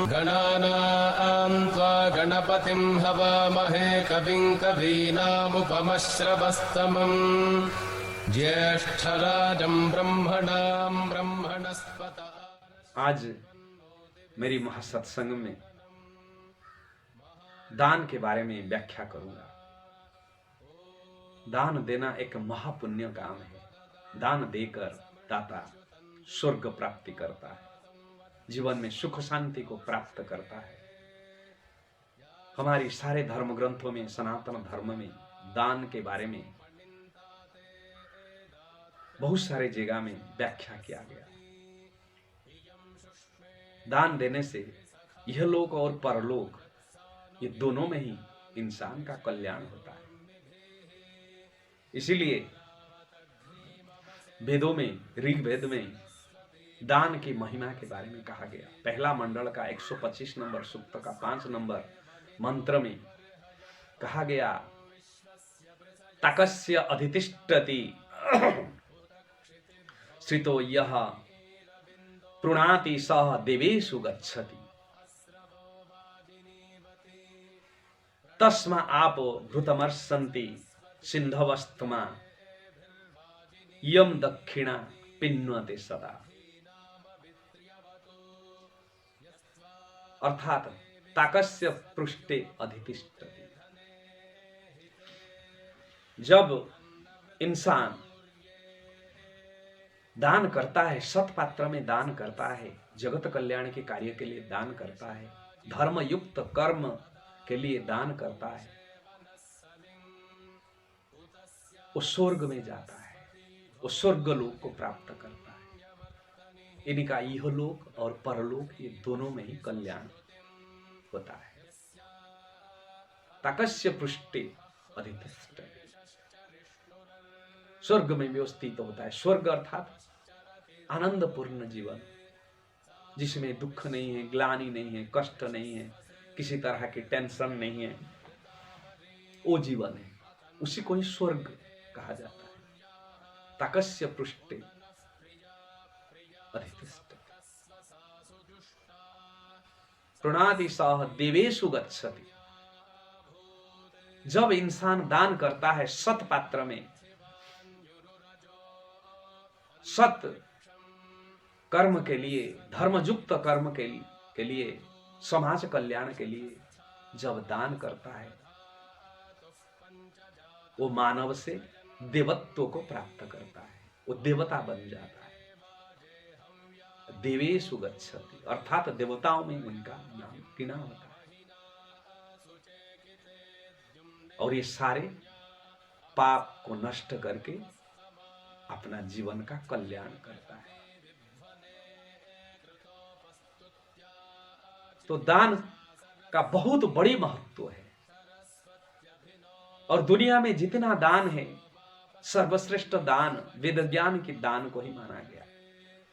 गणानां त्वा गणपतिं हवामहे कविं कवीनामुपमश्रवस्तमम् ज्येष्ठराजं ब्रह्मणां ब्रह्मणस्पत। आज मेरी महासत्संग में दान के बारे में व्याख्या करूंगा। दान देना एक महापुण्य काम है। दान देकर दाता स्वर्ग प्राप्ति करता है, जीवन में सुख शांति को प्राप्त करता है। हमारी सारे धर्म ग्रंथों में, सनातन धर्म में दान के बारे में बहुत सारे जगह में व्याख्या किया गया। दान देने से यह लोक और परलोक, ये दोनों में ही इंसान का कल्याण होता है। इसीलिए वेदों में, ऋग्वेद में दान की महिमा के बारे में कहा गया। पहला मंडल का 125 नंबर सूक्त का 5 नंबर मंत्र में कहा गया, तकस्य अधितिष्ठति श्रितो यह प्रुणाति सह देवेषु गच्छति तस्मा आप भृतमर्सन्ति सिंधवस्तमा यम दक्षिणा पिन्वते सदा। अर्थात ताकस्य पृष्ठे अधितिष्ठति। जब इंसान दान करता है, सत्पात्र में दान करता है, जगत कल्याण के कार्य के लिए दान करता है, धर्म युक्त कर्म के लिए दान करता है, वो स्वर्ग में जाता है, वो स्वर्ग लोक को प्राप्त करता है। इनका इहलोक और परलोक, ये दोनों में ही कल्याण होता है। ताकस्य पृष्ठे अधितिष्ठति, स्वर्ग में व्यवस्थित होता है। स्वर्ग अर्थात आनंदपूर्ण जीवन, जिसमें दुख नहीं है, ग्लानि नहीं है, कष्ट नहीं है, किसी तरह की टेंशन नहीं है, वो जीवन है। उसी को ही स्वर्ग कहा जाता है। ताकस्य पृष्ठे अधितिष्ठति प्रुणाति सह देवेषु गच्छति। जब इंसान दान करता है सत पात्र में, सत कर्म के लिए, धर्मयुक्त कर्म के लिए, समाज कल्याण के लिए जब दान करता है, वो मानव से देवत्व को प्राप्त करता है, वो देवता बन जाता है। देवेषु गच्छति अर्थात देवताओं में उनका नाम गिना होता है। और ये सारे पाप को नष्ट करके अपना जीवन का कल्याण करता है। तो दान का बहुत बड़ी महत्व है। और दुनिया में जितना दान है, सर्वश्रेष्ठ दान वेद ज्ञान के दान को ही माना गया।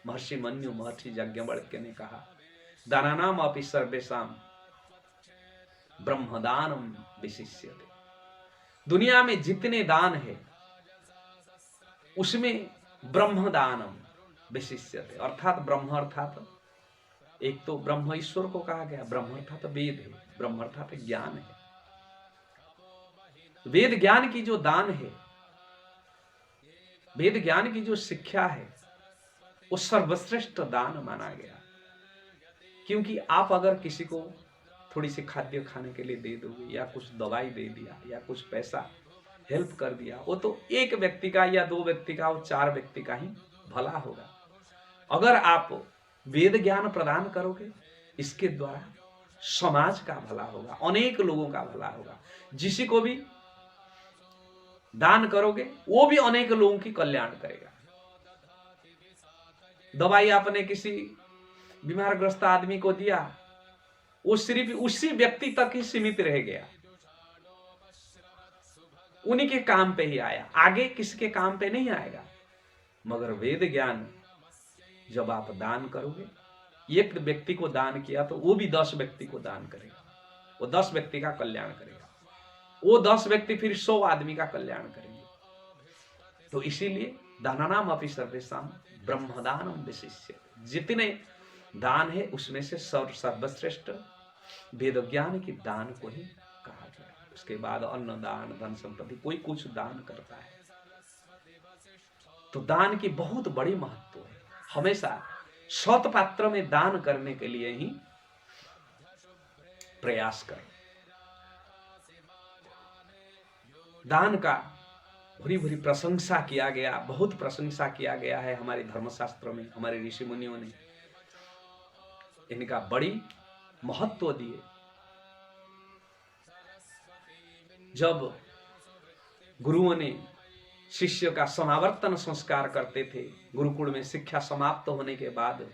महर्षि मन्यु, महर्षि याज्ञवल्क्य ने कहा, दानानाम अपि सर्वेषाम ब्रह्मदानम विशिष्यते। दुनिया में जितने दान है उसमें ब्रह्मदानम विशिष्यते। अर्थात ब्रह्म अर्थात, एक तो ब्रह्म ईश्वर को कहा गया, ब्रह्म अर्थात वेद है, ब्रह्म अर्थात ज्ञान है। वेद ज्ञान की जो दान है, वेद ज्ञान की जो शिक्षा है, वो सर्वश्रेष्ठ दान माना गया। क्योंकि आप अगर किसी को थोड़ी सी खाद्य खाने के लिए दे दोगे, या कुछ दवाई दे दिया, या कुछ पैसा हेल्प कर दिया, वो तो एक व्यक्ति का या 2 व्यक्ति का, वो 4 व्यक्ति का ही भला होगा। अगर आप वेद ज्ञान प्रदान करोगे, इसके द्वारा समाज का भला होगा, अनेक लोगों का भला होगा। जिसी को भी दान करोगे, वो भी अनेक लोगों की कल्याण करेगा। दवाई आपने किसी बीमारग्रस्त आदमी को दिया, वो सिर्फ उसी व्यक्ति तक ही सीमित रह गया, उन्हीं के काम पे ही आया, आगे किसके काम पे नहीं आएगा। मगर वेद ज्ञान जब आप दान करोगे, एक व्यक्ति को दान किया तो वो भी 10 व्यक्ति को दान करेगा, वो 10 व्यक्ति का कल्याण करेगा, वो 10 व्यक्ति फिर 100 आदमी का कल्याण करेंगे। तो इसीलिए दानानाम अपि सर्वेषां ब्रह्मदानम विशिष्य। जितने दान है उसमें से सर्वश्रेष्ठ वेद ज्ञान की दान को ही कहा गया। उसके बाद अन्न दान, धन संपत्ति, कोई कुछ दान करता है तो दान की बहुत बड़ी महत्व है। हमेशा सत पात्र में दान करने के लिए ही प्रयास करें। दान का भरी भरी प्रशंसा किया गया, बहुत प्रशंसा किया गया है हमारे धर्मशास्त्र में, हमारे ऋषि मुनियों ने इनका बड़ी महत्व दिए। जब गुरुओं ने शिष्य का समावर्तन संस्कार करते थे, गुरुकुल में शिक्षा समाप्त होने के बाद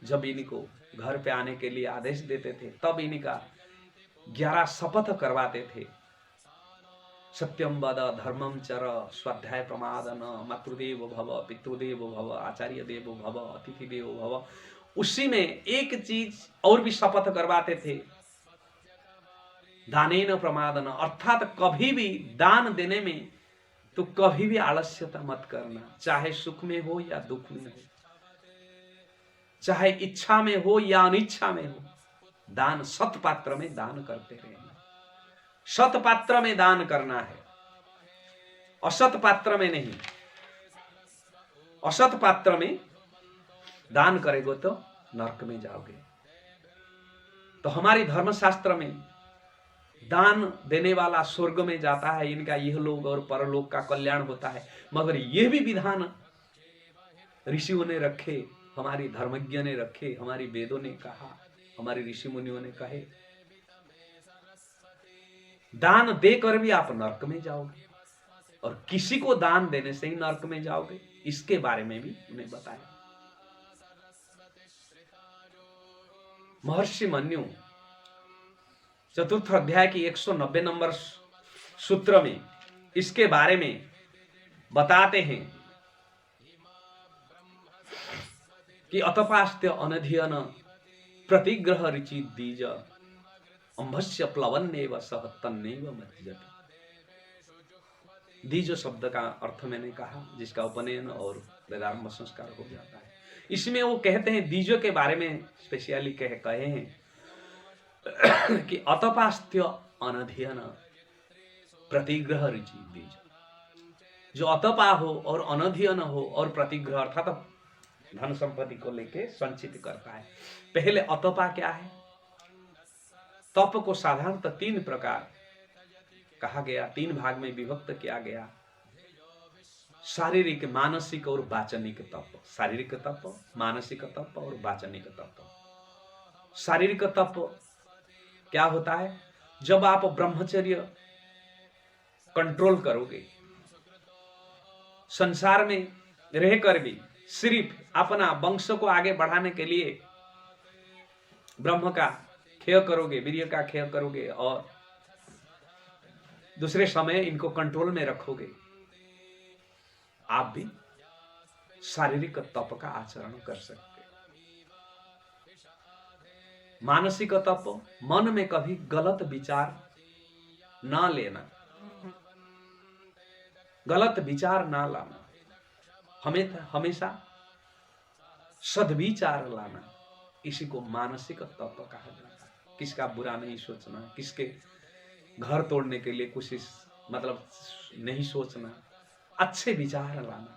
जब इनको घर पे आने के लिए आदेश देते थे, तब इनका 11 शपथ करवाते थे। सत्यम वद, धर्मम चर, स्वाध्याय प्रमादन, मातृदेव भव, पितृदेव भव, आचार्य देवो भव, अतिथि देवो भव। उसी में एक चीज और भी शपथ करवाते थे, दानेन प्रमादन, अर्थात कभी भी दान देने में तो कभी भी आलस्यता मत करना, चाहे सुख में हो या दुख में हो, चाहे इच्छा में हो या अनिच्छा में हो, दान सत पात्र में दान करते रहना। सत पात्र में दान करना है, असत पात्र में नहीं। असत पात्र में दान करेगो तो नरक में जाओगे। तो हमारी धर्मशास्त्र में दान देने वाला स्वर्ग में जाता है, इनका यह लोक और परलोक का कल्याण होता है। मगर यह भी विधान ऋषियों ने रखे, हमारी धर्मज्ञ ने रखे, हमारी वेदों ने कहा, हमारे ऋषि मुनियों ने कहे, दान देकर भी आप नरक में जाओगे और किसी को दान देने से ही नरक में जाओगे, इसके बारे में भी उन्हें बताया। महर्षि मन्यु चतुर्थ अध्याय की 190 नंबर सूत्र में इसके बारे में बताते हैं कि अतपास्त्य अनधियन प्रतिग्रह रुचि दीज अंभस्य प्लवन्नेव सह तन्नेव मज्जति। दीज शब्द का अर्थ मैंने कहा, जिसका उपनयन और वेदारंभ संस्कार हो जाता है। इसमें वो कहते हैं, दीजों के बारे में स्पेशली कहे हैं कि अतपास्त्य अनधियन प्रतिग्रह रुचि दीज। जो अतपा हो और अनधियन हो और प्रतिग्रह अर्थात धन संपत्ति को लेके संचित करता है। पहले अतपा क्या है? तप को साधारणतः 3 प्रकार कहा गया, 3 भाग में विभक्त किया गया। शारीरिक, मानसिक और वाचनिक तप। शारीरिक तप, मानसिक तप और वाचनिक तप। शारीरिक तप क्या होता है? जब आप ब्रह्मचर्य कंट्रोल करोगे, संसार में रहकर भी सिर्फ अपना वंश को आगे बढ़ाने के लिए ब्रह्म का क्षय करोगे, वीर्य का क्षय करोगे और दूसरे समय इनको कंट्रोल में रखोगे, आप भी शारीरिक तप का आचरण कर सकते। मानसिक तप, मन में कभी गलत विचार ना लेना, गलत विचार ना लाना, हमेशा सद्विचार लाना, इसी को मानसिक तप कहा जाता है। किसका बुरा नहीं सोचना, किसके घर तोड़ने के लिए कोशिश नहीं सोचना, अच्छे विचार लाना,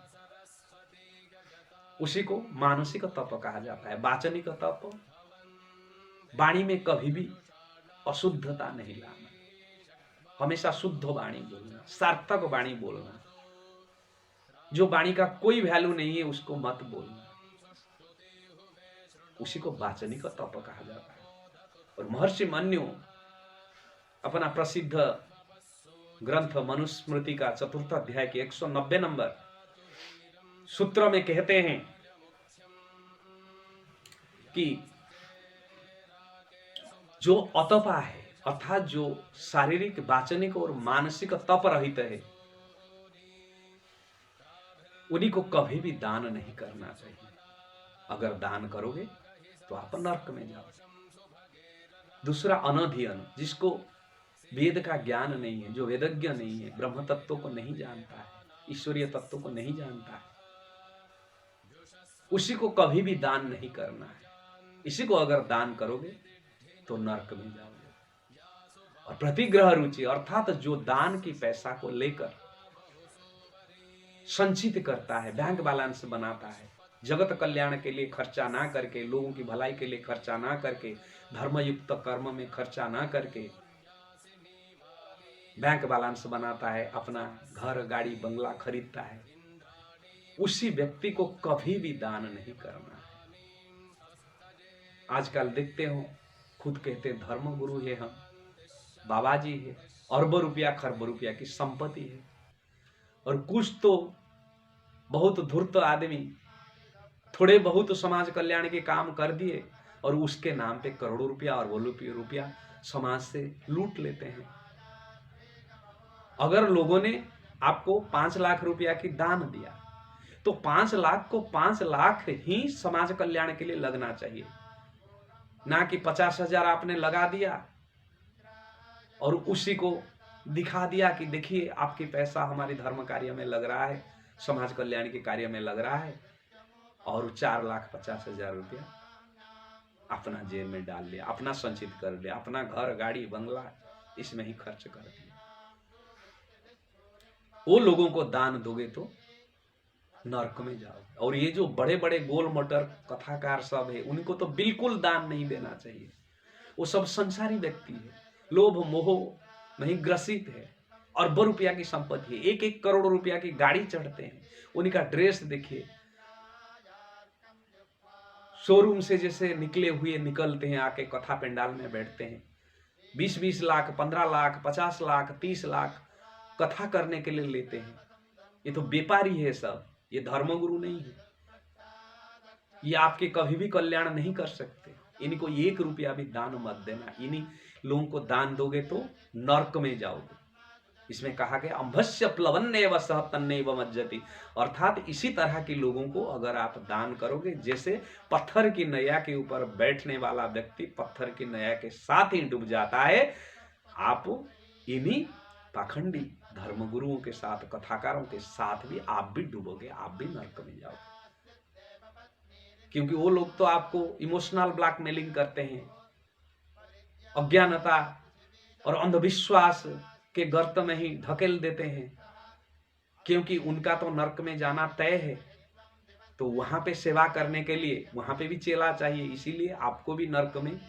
उसी को मानसिक तप कहा जाता है। वाचनिक तप, वाणी में कभी भी अशुद्धता नहीं लाना, हमेशा शुद्ध वाणी बोलना, सार्थक वाणी बोलना। जो वाणी का कोई वैल्यू नहीं है उसको मत बोलना, उसी को वाचनिक तप कहा जाता है। और महर्षि मन्यु अपना प्रसिद्ध ग्रंथ मनुस्मृति का 4th अध्याय के 190 नंबर सूत्र में कहते हैं कि जो अतपा है, अर्थात जो शारीरिक, वाचनिक और मानसिक तप रहित है, उन्हीं को कभी भी दान नहीं करना चाहिए। अगर दान करोगे तो आप नरक में जाओगे। दूसरा अनधियन, जिसको वेद का ज्ञान नहीं है, जो वेदज्ञ नहीं है, ब्रह्म तत्व को नहीं जानता है, ईश्वरीय तत्व को नहीं जानता है, उसी को कभी भी दान नहीं करना है। इसी को अगर दान करोगे तो नरक में जाओगे। और प्रतिग्रह रुचि अर्थात जो दान की पैसा को लेकर संचित करता है, बैंक बैलेंस बनाता है, जगत कल्याण के लिए खर्चा ना करके, लोगों की भलाई के लिए खर्चा ना करके, धर्मयुक्त कर्म में खर्चा ना करके बैंक बैलेंस बनाता है, अपना घर गाड़ी बंगला खरीदता है, उसी व्यक्ति को कभी भी दान नहीं करना है। आजकल देखते हो, खुद कहते हैं धर्म गुरु है, हम बाबा जी है, अरबों रुपया खरबों रुपया की संपत्ति है, और कुछ तो बहुत धूर्त आदमी थोड़े बहुत समाज कल्याण के काम कर दिए और उसके नाम पे करोड़ों रुपया और रुपया समाज से लूट लेते हैं। अगर लोगों ने आपको 5 लाख रुपया की दान दिया तो 5 लाख को 5 लाख ही समाज कल्याण के लिए लगना चाहिए, ना कि 50,000 आपने लगा दिया और उसी को दिखा दिया कि देखिए आपकी पैसा हमारे धर्म कार्य में लग रहा है, समाज कल्याण के कार्य में लग रहा है, और 4,50,000 रुपया अपना जेब में डाल लिया, अपना संचित कर लिया, अपना घर गाड़ी बंगला इसमें ही खर्च कर दिया। वो लोगों को दान दोगे तो नरक में जाओगे। और ये जो बड़े बड़े गोल मटर कथाकार सब है, उनको तो बिल्कुल दान नहीं देना चाहिए। वो सब संसारी व्यक्ति है, लोभ मोह नहीं ग्रसित है, अरबों रुपया की संपत्ति है, 1-1 करोड़ रुपया की गाड़ी चढ़ते हैं, उनका ड्रेस देखिए, शोरूम से जैसे निकले हुए निकलते हैं, आके कथा पंडाल में बैठते हैं, 20-20 लाख, 15 लाख, 50 लाख, 30 लाख कथा करने के लिए लेते हैं। ये तो व्यापारी है सब, ये धर्मगुरु नहीं है। ये आपके कभी भी कल्याण नहीं कर सकते। इनको 1 रुपया भी दान मत देना। इन्हीं लोगों को दान दोगे तो नरक में जाओगे। इसमें कहा गया अंभस्य प्लवन्नेव सह तन्नेव मज्जति, अर्थात इसी तरह के लोगों को अगर आप दान करोगे, जैसे पत्थर की नैया के ऊपर बैठने वाला व्यक्ति पत्थर की नैया के साथ ही डूब जाता है, आप इन्हीं पाखंडी धर्मगुरुओं के साथ, कथाकारों के साथ भी आप भी डूबोगे, आप भी नरक में जाओगे। क्योंकि वो लोग तो आपको इमोशनल ब्लैकमेलिंग करते हैं, अज्ञानता और अंधविश्वास के गर्त में ही धकेल देते हैं, क्योंकि उनका तो नरक में जाना तय है। तो वहां पे सेवा करने के लिए वहां पे भी चेला चाहिए, इसीलिए आपको भी नरक में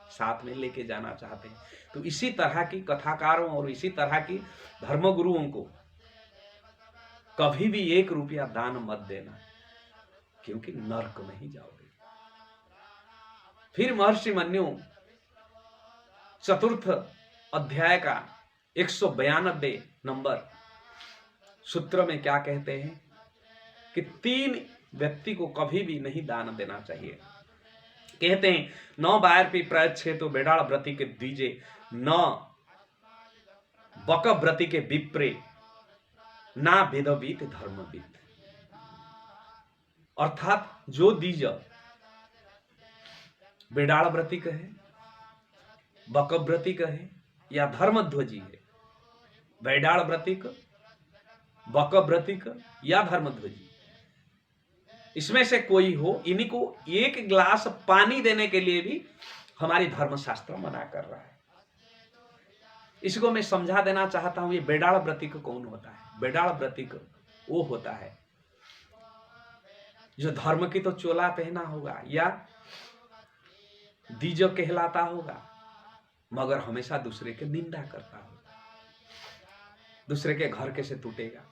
साथ में लेके जाना चाहते हैं। तो इसी तरह की कथाकारों और इसी तरह की धर्मगुरुओं को कभी भी 1 रुपया दान मत देना, क्योंकि नरक में ही जाओगे। फिर महर्षि मन्यु 4th अध्याय का 192 नंबर सूत्र में क्या कहते हैं कि 3 व्यक्ति को कभी भी नहीं दान देना चाहिए। कहते हैं 9 बार भी प्रयच्छे तो बेडाल व्रति के दीजे, न बक व्रति के विप्रे, ना वेदवीत धर्मवीत। अर्थात जो दीज बेडाल व्रति कहे, बक व्रति कहे या धर्मध्वजी है, बेडाल व्रतिक, बक व्रतिक या धर्मध्वजी, इसमें से कोई हो, इन्हीं को 1 गिलास पानी देने के लिए भी हमारी धर्मशास्त्र मना कर रहा है। इसको मैं समझा देना चाहता हूं। ये बेडाल व्रतिक कौन होता है? बेडाल व्रतिक वो होता है जो धर्म की तो चोला पहना होगा या दीज कहलाता होगा, मगर हमेशा दूसरे की निंदा करता होगा, दूसरे के घर कैसे टूटेगा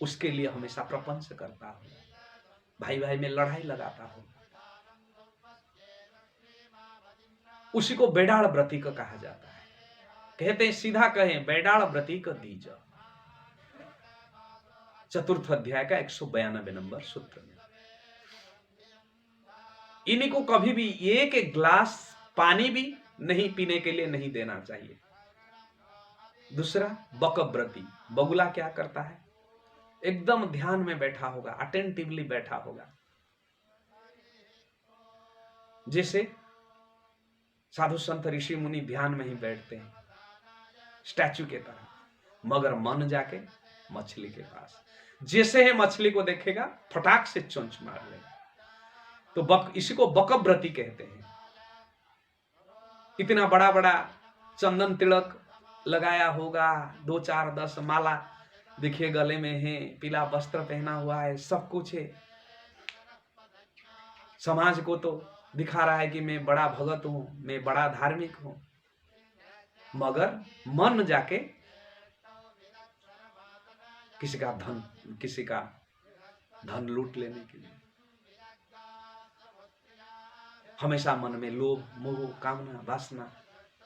उसके लिए हमेशा प्रपंच करता होगा, भाई भाई में लड़ाई लगाता होगा, उसी को बेडाल व्रतिक कहा जाता है। कहते हैं, सीधा कहें बेडाल व्रतिक दीज, 4th अध्याय का 192 नंबर सूत्र में। इन्हीं को कभी भी 1 गिलास पानी भी नहीं पीने के लिए नहीं देना चाहिए। दूसरा बकव्रती, बगुला क्या करता है? एकदम ध्यान में बैठा होगा, अटेंटिवली बैठा होगा, जैसे साधु संत ऋषि मुनि ध्यान में ही बैठते हैं, स्टैचू के तरह, मगर मन जाके मछली के पास। जैसे है मछली को देखेगा फटाक से चोंच मार लेगा। तो इसी को बकव्रती कहते हैं। इतना बड़ा बड़ा चंदन तिलक लगाया होगा, 2 4 10 माला देखिए गले में है, पीला वस्त्र पहना हुआ है, सब कुछ है। समाज को तो दिखा रहा है कि मैं बड़ा भगत हूं, मैं बड़ा धार्मिक हूं, मगर मन जाके किसी का धन लूट लेने के लिए हमेशा मन में लोभ मोह कामना वासना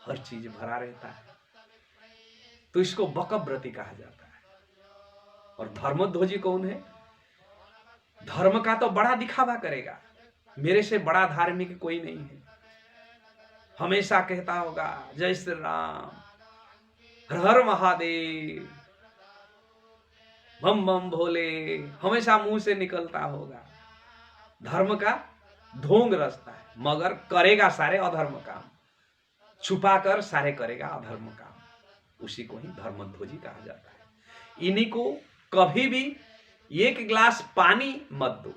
हर चीज भरा रहता है। तो इसको बकव्रती कहा जाता है। और धर्मध्वजी कौन है? धर्म का तो बड़ा दिखावा करेगा, मेरे से बड़ा धार्मिक कोई नहीं है। हमेशा कहता होगा जय श्री राम, हर हर महादेव, बम बम भोले, हमेशा मुंह से निकलता होगा। धर्म का ढोंग रचता है, मगर करेगा सारे अधर्म काम, छुपा कर सारे करेगा अधर्म काम। उसी को ही धर्मध्वजी कहा जाता है। इन्हीं को कभी भी 1 गिलास पानी मत दो,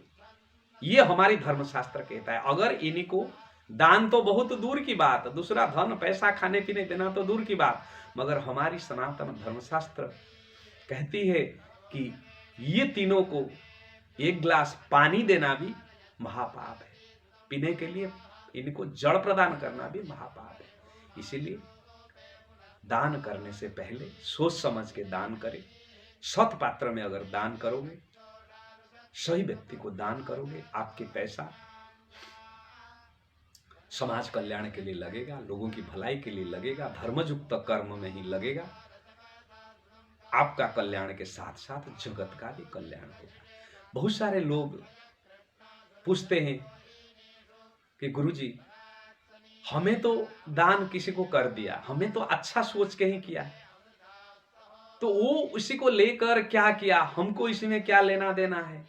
ये हमारी धर्मशास्त्र कहता है। अगर इन्हीं को दान तो बहुत दूर की बात, दूसरा धन पैसा खाने पीने देना तो दूर की बात, मगर हमारी सनातन धर्मशास्त्र कहती है कि ये तीनों को 1 गिलास पानी देना भी महापाप है, पीने के लिए इनको जल प्रदान करना भी महापाप है। इसीलिए दान करने से पहले सोच समझ के दान करें। सत पात्र में अगर दान करोगे, सही व्यक्ति को दान करोगे, आपके पैसा समाज कल्याण के लिए लगेगा, लोगों की भलाई के लिए लगेगा, धर्मयुक्त कर्म में ही लगेगा। आपका कल्याण के साथ साथ जगत का भी कल्याण होगा। बहुत सारे लोग पूछते हैं कि गुरुजी हमें तो दान किसी को कर दिया, हमें तो अच्छा सोच के ही किया, तो वो उसी को लेकर क्या किया, हमको इसमें क्या लेना देना है?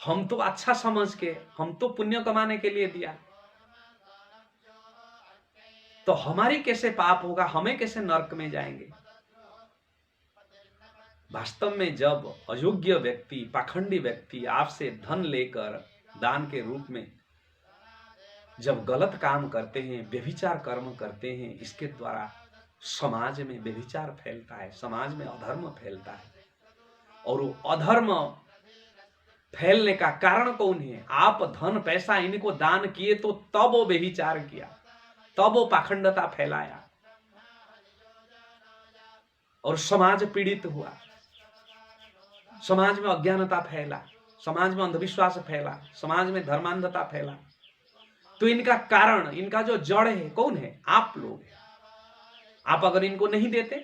हम तो अच्छा समझ के, हम तो पुण्य कमाने के लिए दिया, तो हमारी कैसे पाप होगा, हमें कैसे नरक में जाएंगे? वास्तव में जब अयोग्य व्यक्ति, पाखंडी व्यक्ति आपसे धन लेकर दान के रूप में जब गलत काम करते हैं, व्यभिचार कर्म करते हैं, इसके द्वारा समाज में व्यभिचार फैलता है, समाज में अधर्म फैलता है। और वो अधर्म फैलने का कारण कौन है? आप धन पैसा इनको दान किए तो तब वो व्यभिचार किया, तब वो पाखंडता फैलाया और समाज पीड़ित हुआ, समाज में अज्ञानता फैला, समाज में अंधविश्वास फैला, समाज में धर्मांधता फैला। तो इनका कारण, इनका जो जड़ है कौन है? आप लोग हैं। आप अगर इनको नहीं देते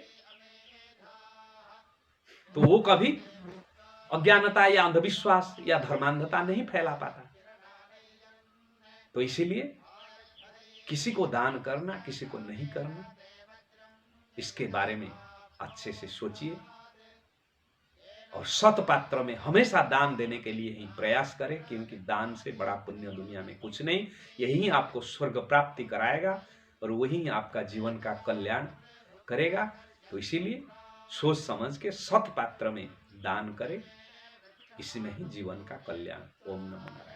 तो वो कभी अज्ञानता या अंधविश्वास या धर्मांधता नहीं फैला पाता। तो इसीलिए किसी को दान करना, किसी को नहीं करना, इसके बारे में अच्छे से सोचिए और सत पात्र में हमेशा दान देने के लिए ही प्रयास करें, क्योंकि दान से बड़ा पुण्य दुनिया में कुछ नहीं। यही आपको स्वर्ग प्राप्ति कराएगा और वही आपका जीवन का कल्याण करेगा। तो इसीलिए सोच समझ के सत पात्र में दान करें, इसमें ही जीवन का कल्याण। ओम नमो नारायण।